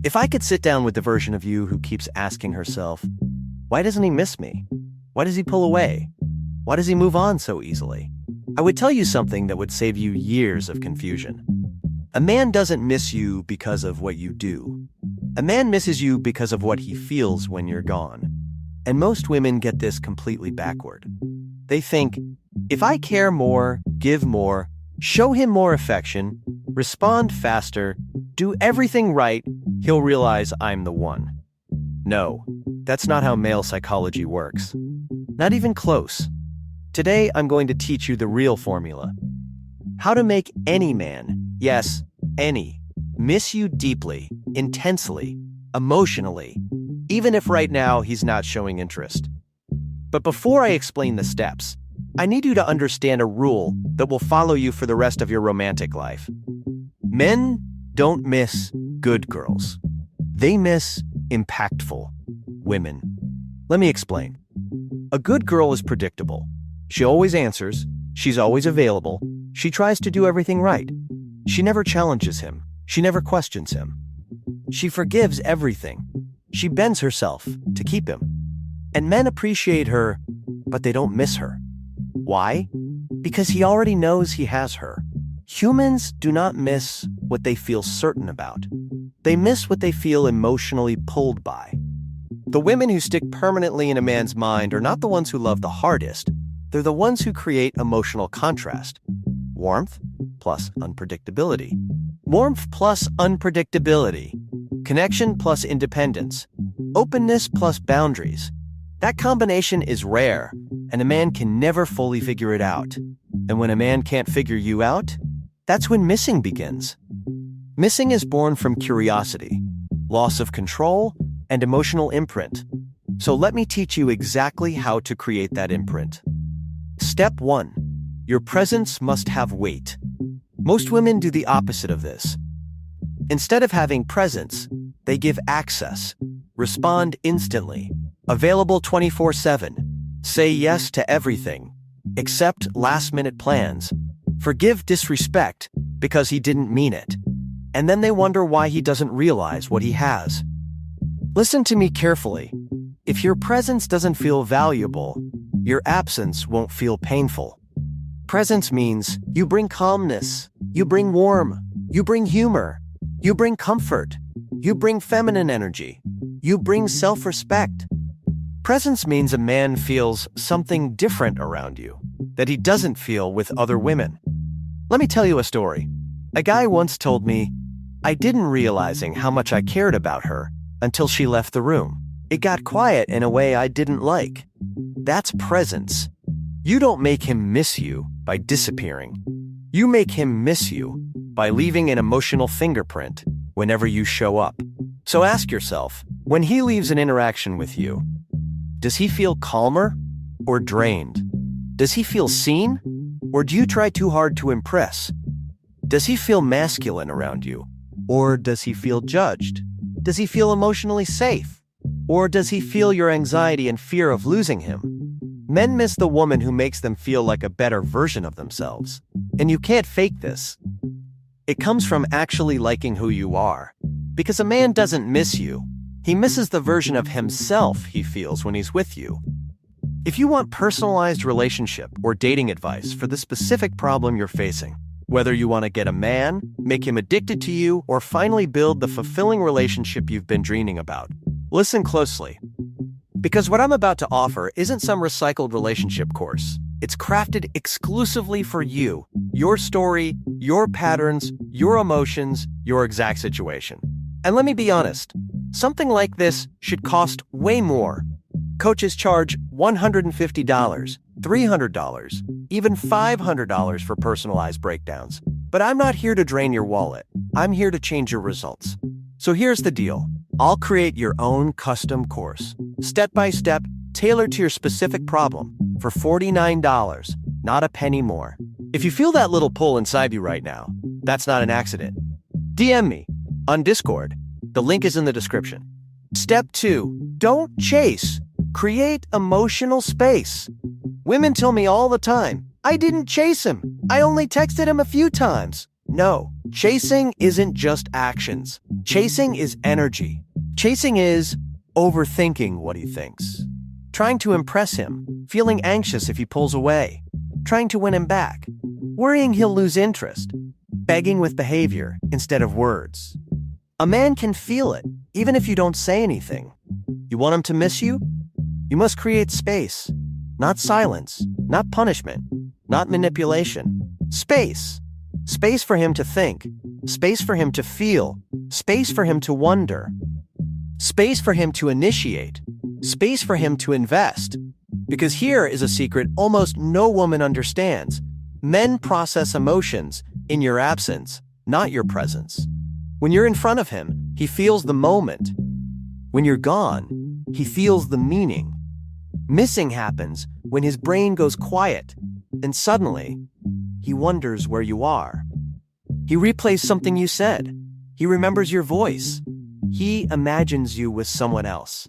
If I could sit down with the version of you who keeps asking herself, why doesn't he miss me? Why does he pull away? Why does he move on so easily? I would tell you something that would save you years of confusion. A man doesn't miss you because of what you do. A man misses you because of what he feels when you're gone. And most women get this completely backward. They think, if I care more, give more, show him more affection, respond faster, do everything right, he'll realize I'm the one. No, that's not how male psychology works. Not even close. Today, I'm going to teach you the real formula. How to make any man, yes, any, miss you deeply, intensely, emotionally, even if right now he's not showing interest. But before I explain the steps, I need you to understand a rule that will follow you for the rest of your romantic life. Men don't miss good girls. They miss impactful women. Let me explain. A good girl is predictable. She always answers. She's always available. She tries to do everything right. She never challenges him. She never questions him. She forgives everything. She bends herself to keep him. And men appreciate her, but they don't miss her. Why? Because he already knows he has her. Humans do not miss what they feel certain about. They miss what they feel emotionally pulled by. The women who stick permanently in a man's mind are not the ones who love the hardest. They're the ones who create emotional contrast. Warmth plus unpredictability. Warmth plus unpredictability. Connection plus independence. Openness plus boundaries. That combination is rare, and a man can never fully figure it out. And when a man can't figure you out, that's when missing begins. Missing is born from curiosity, loss of control, and emotional imprint. So let me teach you exactly how to create that imprint. Step 1. Your presence must have weight. Most women do the opposite of this. Instead of having presence, they give access, respond instantly, available 24/7, say yes to everything, accept last-minute plans, forgive disrespect because he didn't mean it, and then they wonder why he doesn't realize what he has. Listen to me carefully. If your presence doesn't feel valuable, your absence won't feel painful. Presence means you bring calmness, you bring warmth, you bring humor, you bring comfort, you bring feminine energy, you bring self-respect. Presence means a man feels something different around you that he doesn't feel with other women. Let me tell you a story. A guy once told me, I didn't realizing how much I cared about her until she left the room. It got quiet in a way I didn't like. That's presence. You don't make him miss you by disappearing. You make him miss you by leaving an emotional fingerprint whenever you show up. So ask yourself, when he leaves an interaction with you, does he feel calmer or drained? Does he feel seen, or do you try too hard to impress? Does he feel masculine around you, or does he feel judged? Does he feel emotionally safe, or does he feel your anxiety and fear of losing him? Men miss the woman who makes them feel like a better version of themselves. And you can't fake this. It comes from actually liking who you are. Because a man doesn't miss you. He misses the version of himself he feels when he's with you. If you want personalized relationship or dating advice for the specific problem you're facing, whether you want to get a man, make him addicted to you, or finally build the fulfilling relationship you've been dreaming about, listen closely. Because what I'm about to offer isn't some recycled relationship course. It's crafted exclusively for you, your story, your patterns, your emotions, your exact situation. And let me be honest, something like this should cost way more. Coaches charge $150, $300, even $500 for personalized breakdowns. But I'm not here to drain your wallet. I'm here to change your results. So here's the deal. I'll create your own custom course, step by step, tailored to your specific problem, for $49, not a penny more. If you feel that little pull inside you right now, that's not an accident. DM me on Discord. The link is in the description. Step 2, don't chase. Create emotional space. Women tell me all the time, I didn't chase him. I only texted him a few times. No, chasing isn't just actions. Chasing is energy. Chasing is overthinking what he thinks, trying to impress him, feeling anxious if he pulls away, trying to win him back, worrying he'll lose interest, begging with behavior instead of words. A man can feel it, even if you don't say anything. You want him to miss you? You must create space. Not silence, not punishment, not manipulation. Space. Space for him to think. Space for him to feel. Space for him to wonder. Space for him to initiate. Space for him to invest. Because here is a secret almost no woman understands. Men process emotions in your absence, not your presence. When you're in front of him, he feels the moment. When you're gone, he feels the meaning. Missing happens when his brain goes quiet, and suddenly, he wonders where you are. He replays something you said. He remembers your voice. He imagines you with someone else.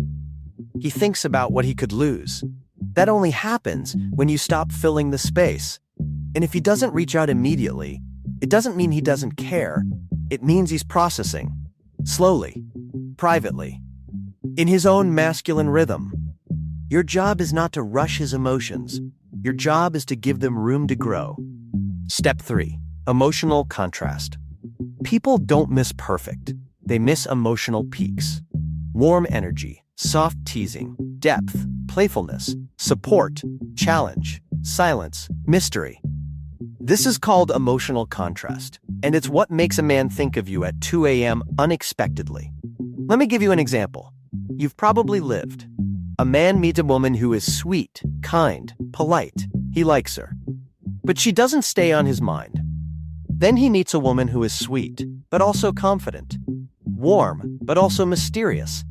He thinks about what he could lose. That only happens when you stop filling the space. And if he doesn't reach out immediately, it doesn't mean he doesn't care. It means he's processing. Slowly. Privately. In his own masculine rhythm. Your job is not to rush his emotions. Your job is to give them room to grow. Step 3. Emotional contrast. People don't miss perfect. They miss emotional peaks. Warm energy, soft teasing, depth, playfulness, support, challenge, silence, mystery. This is called emotional contrast, and it's what makes a man think of you at 2 a.m. unexpectedly. Let me give you an example. You've probably lived. A man meets a woman who is sweet, kind, polite. He likes her. But she doesn't stay on his mind. Then he meets a woman who is sweet, but also confident. Warm, but also mysterious.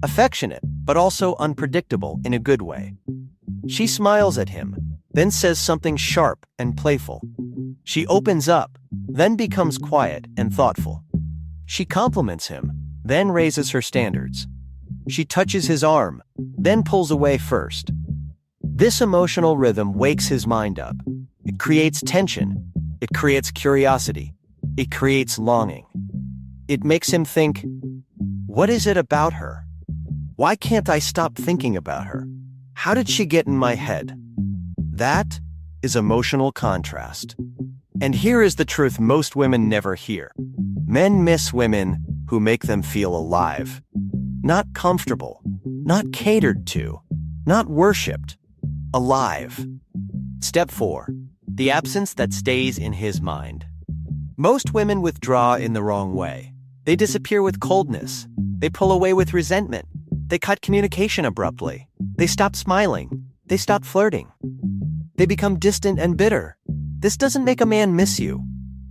Affectionate, but also unpredictable in a good way. She smiles at him, then says something sharp and playful. She opens up, then becomes quiet and thoughtful. She compliments him, then raises her standards. She touches his arm, then pulls away first. This emotional rhythm wakes his mind up. It creates tension. It creates curiosity. It creates longing. It makes him think, what is it about her? Why can't I stop thinking about her? How did she get in my head? That is emotional contrast. And here is the truth most women never hear. Men miss women who make them feel alive. Not comfortable, not catered to, not worshipped. Alive. Step 4. The absence that stays in his mind. Most women withdraw in the wrong way. They disappear with coldness. They pull away with resentment. They cut communication abruptly. They stop smiling. They stop flirting. They become distant and bitter. This doesn't make a man miss you.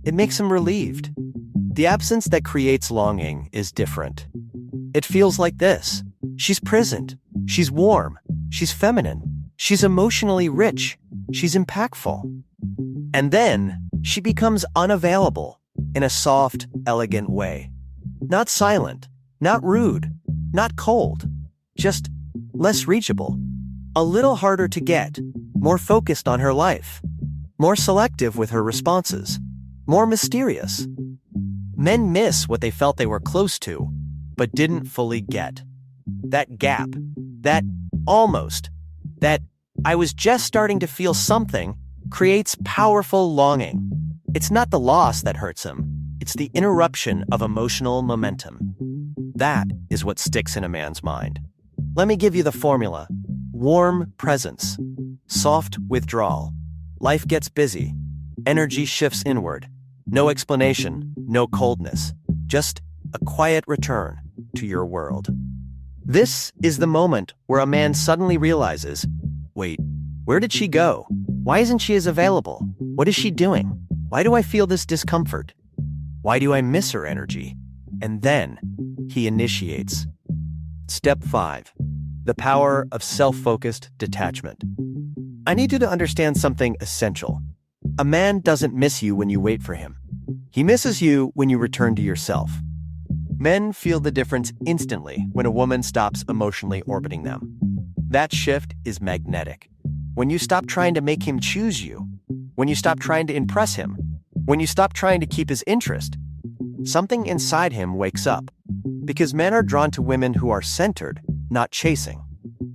It makes him relieved. The absence that creates longing is different. It feels like this. She's present. She's warm. She's feminine. She's emotionally rich. She's impactful. And then she becomes unavailable in a soft, elegant way. Not silent, not rude, not cold, just less reachable. A little harder to get, more focused on her life, more selective with her responses, more mysterious. Men miss what they felt they were close to, but didn't fully get. That gap, that almost, that I was just starting to feel something, creates powerful longing. It's not the loss that hurts him. It's the interruption of emotional momentum. That is what sticks in a man's mind. Let me give you the formula. Warm presence. Soft withdrawal. Life gets busy. Energy shifts inward. No explanation, no coldness. Just a quiet return to your world. This is the moment where a man suddenly realizes, wait, where did she go? Why isn't she as available? What is she doing? Why do I feel this discomfort? Why do I miss her energy? And then he initiates. Step 5. The power of self-focused detachment. I need you to understand something essential. A man doesn't miss you when you wait for him. He misses you when you return to yourself. Men feel the difference instantly when a woman stops emotionally orbiting them. That shift is magnetic. When you stop trying to make him choose you, when you stop trying to impress him, When you stop trying to keep his interest, something inside him wakes up. Because men are drawn to women who are centered, not chasing,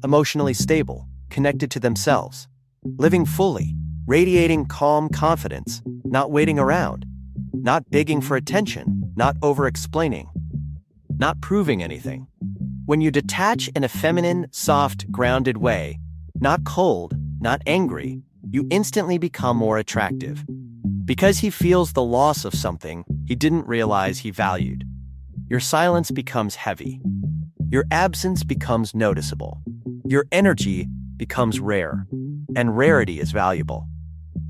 emotionally stable, connected to themselves, living fully, radiating calm confidence, not waiting around, not begging for attention, not over-explaining, not proving anything. When you detach in a feminine, soft, grounded way, not cold, not angry, you instantly become more attractive. Because he feels the loss of something he didn't realize he valued. Your silence becomes heavy. Your absence becomes noticeable. Your energy becomes rare. And rarity is valuable.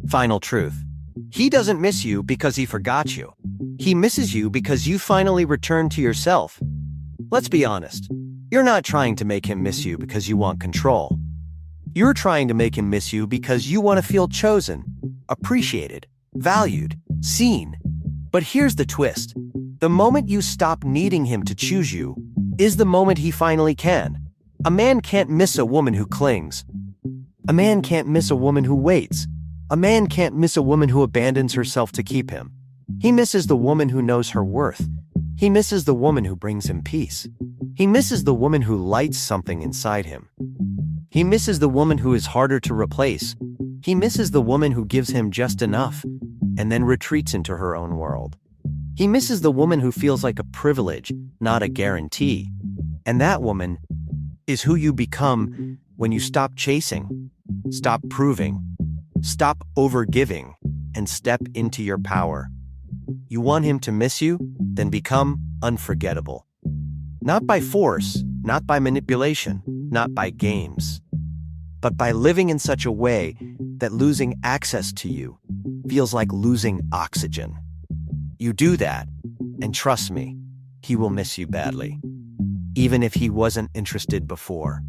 Final truth. He doesn't miss you because he forgot you. He misses you because you finally returned to yourself. Let's be honest. You're not trying to make him miss you because you want control. You're trying to make him miss you because you want to feel chosen, appreciated, valued, seen. But here's the twist. The moment you stop needing him to choose you is the moment he finally can. A man can't miss a woman who clings. A man can't miss a woman who waits. A man can't miss a woman who abandons herself to keep him. He misses the woman who knows her worth. He misses the woman who brings him peace. He misses the woman who lights something inside him. He misses the woman who is harder to replace. He misses the woman who gives him just enough and then retreats into her own world. He misses the woman who feels like a privilege, not a guarantee. And that woman is who you become when you stop chasing, stop proving, stop overgiving, and step into your power. You want him to miss you? Then become unforgettable. Not by force, not by manipulation, not by games, but by living in such a way that losing access to you feels like losing oxygen. You do that, and trust me, he will miss you badly, even if he wasn't interested before.